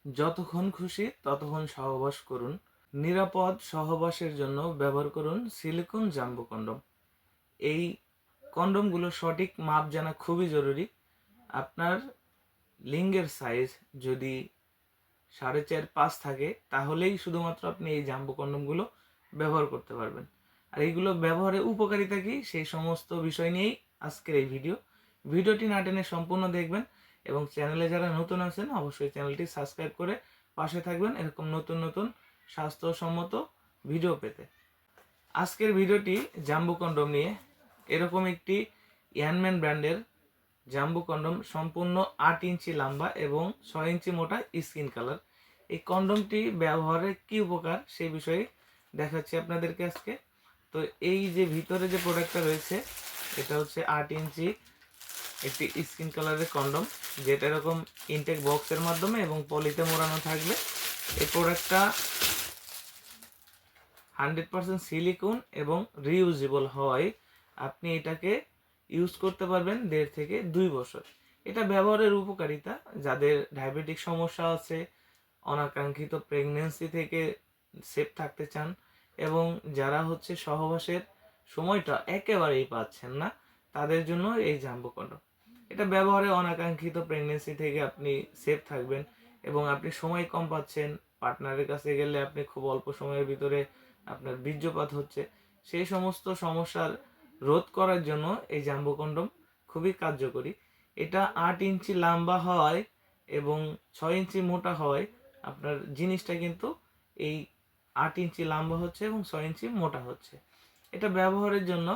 যতক্ষণ খুশি ততক্ষণ সহবাস করুন। নিরাপদ সহবাসের জন্য ব্যবহার করুন সিলিকন জাম্বো কন্ডম। এই কন্ডমগুলো সঠিক মাপ জানা খুবই জরুরি। আপনার লিঙ্গের সাইজ যদি 4.5-5 থাকে তাহলেই শুধুমাত্র আপনি এই জাম্বো কন্ডমগুলো ব্যবহার করতে পারবেন। আর এইগুলো ব্যবহারের উপকারিতা কি সেই সমস্ত বিষয় নিয়েই আজকের এই ভিডিওটি না টেনে সম্পূর্ণ দেখবেন এবং চ্যানেলে যারা নতুন আছেন অবশ্যই চ্যানেলটি সাবস্ক্রাইব করে পাশে থাকবেন এরকম নতুন নতুন স্বাস্থ্যসম্মত ভিডিও পেতে। আজকের ভিডিওটি জাম্বো কন্ডম নিয়ে। এরকম একটি ইয়ানম্যান ব্র্যান্ডের জাম্বো কন্ডম, সম্পূর্ণ 8 ইঞ্চি লম্বা এবং 6 ইঞ্চি মোটা, স্কিন কালার। এই কন্ডমটি ব্যবহারের কি উপকার সেই বিষয়ে দেখাচ্ছি আপনাদেরকে আজকে। তো এই যে ভিতরে যে প্রোডাক্টটা রয়েছে এটা হচ্ছে 8 ইঞ্চি একটি স্কিন কালারের কন্ডম, যেটা এরকম ইনটেক বক্সের মাধ্যমে এবং পলিতে মোড়ানো থাকবে। এই প্রোডাক্টটা 100% সিলিকন এবং রিইউজেবল হয়। আপনি এটাকে ইউজ করতে পারবেন 1.5 থেকে 2 বছর। এটা ব্যবহারের উপকারিতা, যাদের ডায়াবেটিক সমস্যা আছে, অনাকাঙ্ক্ষিত প্রেগন্যান্সি থেকে সেফ থাকতে চান এবং যারা হচ্ছে সহবাসের সময়টা একেবারেই পাচ্ছেন না, তাদের জন্য এই জাম্বো কন্ডম। এটা ব্যবহারে অনাকাঙ্ক্ষিত প্রেগন্যান্সি থেকে আপনি সেফ থাকবেন এবং আপনি সময় কম পাচ্ছেন, পার্টনারের কাছে গেলে আপনি খুব অল্প সময়ের ভিতরে আপনার বীর্যপাত হচ্ছে, সেই সমস্ত সমস্যার রোধ করার জন্য এই জাম্বো কন্ডম খুবই কার্যকরী। এটা 8 ইঞ্চি লম্বা হয় এবং 6 ইঞ্চি মোটা হয়। আপনার জিনিসটা কিন্তু এই 8 ইঞ্চি লম্বা হচ্ছে এবং 6 ইঞ্চি মোটা হচ্ছে। এটা ব্যবহারের জন্য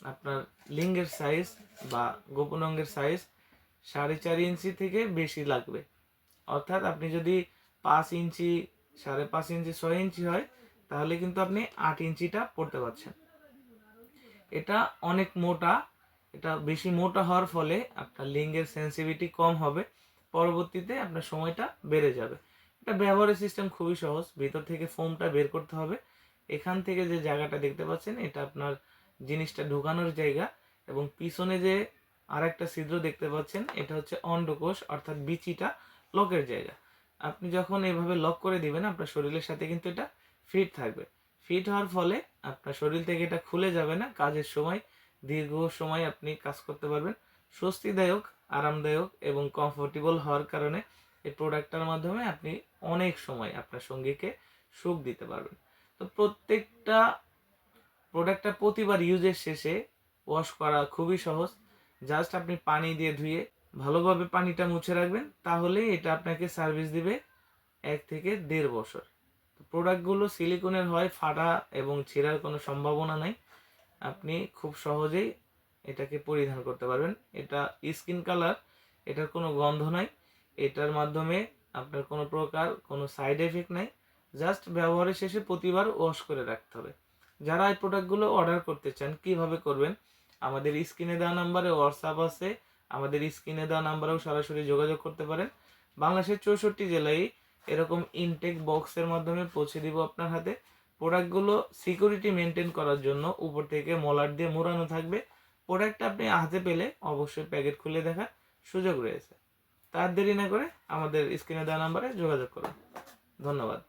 আপনার লিঙ্গের সাইজ বা গোপন অঙ্গের সাইজ 4.5 ইঞ্চি থেকে বেশি লাগবে। অর্থাৎ আপনি যদি 5 ইঞ্চি, 5.5 ইঞ্চি, 6 ইঞ্চি হয় তাহলে কিন্তু আপনি 8 ইঞ্চিটা পড়তে পারছেন। এটা অনেক মোটা। এটা বেশি মোটা হওয়ার ফলে আপনার লিঙ্গের সেন্সিটিভিটি কম হবে, পরবর্তীতে আপনার সময়টা বেড়ে যাবে। এটা ব্যবহারের সিস্টেম খুবই সহজ। ভিতর থেকে ফোমটা বের করতে হবে। এখান থেকে যে জায়গাটা দেখতে পাচ্ছেন এটা আপনার জিনিসটা ঢোকানোর জায়গা এবং পিছনে যে আরেকটা ছিদ্র দেখতে পাচ্ছেন এটা হচ্ছে অন্ডকোষ অর্থাৎ বিচিটা লকের জায়গা। আপনি যখন এভাবে লক করে দিবেন আপনার শরীরের সাথে কিন্তু এটা ফিট থাকবে। ফিট হওয়ার ফলে আপনার শরীর থেকে এটা খুলে যাবে না। কাজের সময় দীর্ঘ সময় আপনি কাজ করতে পারবেন। স্বস্তিদায়ক, আরামদায়ক এবং কমফোর্টেবল হওয়ার কারণে এই প্রোডাক্টটার মাধ্যমে আপনি অনেক সময় আপনার সঙ্গীকে সুখ দিতে পারবেন। তো প্রত্যেকটা প্রোডাক্টটা প্রতিবার ইউজের শেষে ওয়াশ করা খুবই সহজ। জাস্ট আপনি পানি দিয়ে ধুয়ে ভালোভাবে পানিটা মুছে রাখবেন, তাহলেই এটা আপনাকে সার্ভিস দিবে 1 থেকে 1.5 বছর। প্রোডাক্টগুলো সিলিকনের হয়, ফাটা এবং ছেঁড়ার কোনো সম্ভাবনা নাই। আপনি খুব সহজেই এটাকে পরিধান করতে পারবেন। এটা স্কিন কালার, এটার কোনো গন্ধ নাই। এটার মাধ্যমে আপনার কোনো প্রকার কোনো সাইড এফেক্ট নাই। জাস্ট ব্যবহারের শেষে প্রতিবার ওয়াশ করে রাখতে হবে। যারা এই প্রোডাক্টগুলো অর্ডার করতে চান কিভাবে করবেন, আমাদের স্ক্রিনে দেওয়া নাম্বারে হোয়াটসঅ্যাপ আছে, আমাদের স্ক্রিনে দেওয়া নাম্বারেও সরাসরি যোগাযোগ করতে পারেন। বাংলাদেশের 64 জেলায় এরকম ইনটেক বক্সের মাধ্যমে পৌঁছে দিব আপনার হাতে। প্রোডাক্টগুলো সিকিউরিটি মেনটেন করার জন্য উপর থেকে মলাট দিয়ে মোড়ানো থাকবে। প্রোডাক্টটা আপনি হাতে পেলে অবশ্যই প্যাকেট খুলে দেখার সুযোগ রয়েছে। তার দেরি না করে আমাদের স্ক্রিনে দেওয়া নাম্বারে যোগাযোগ করুন। ধন্যবাদ।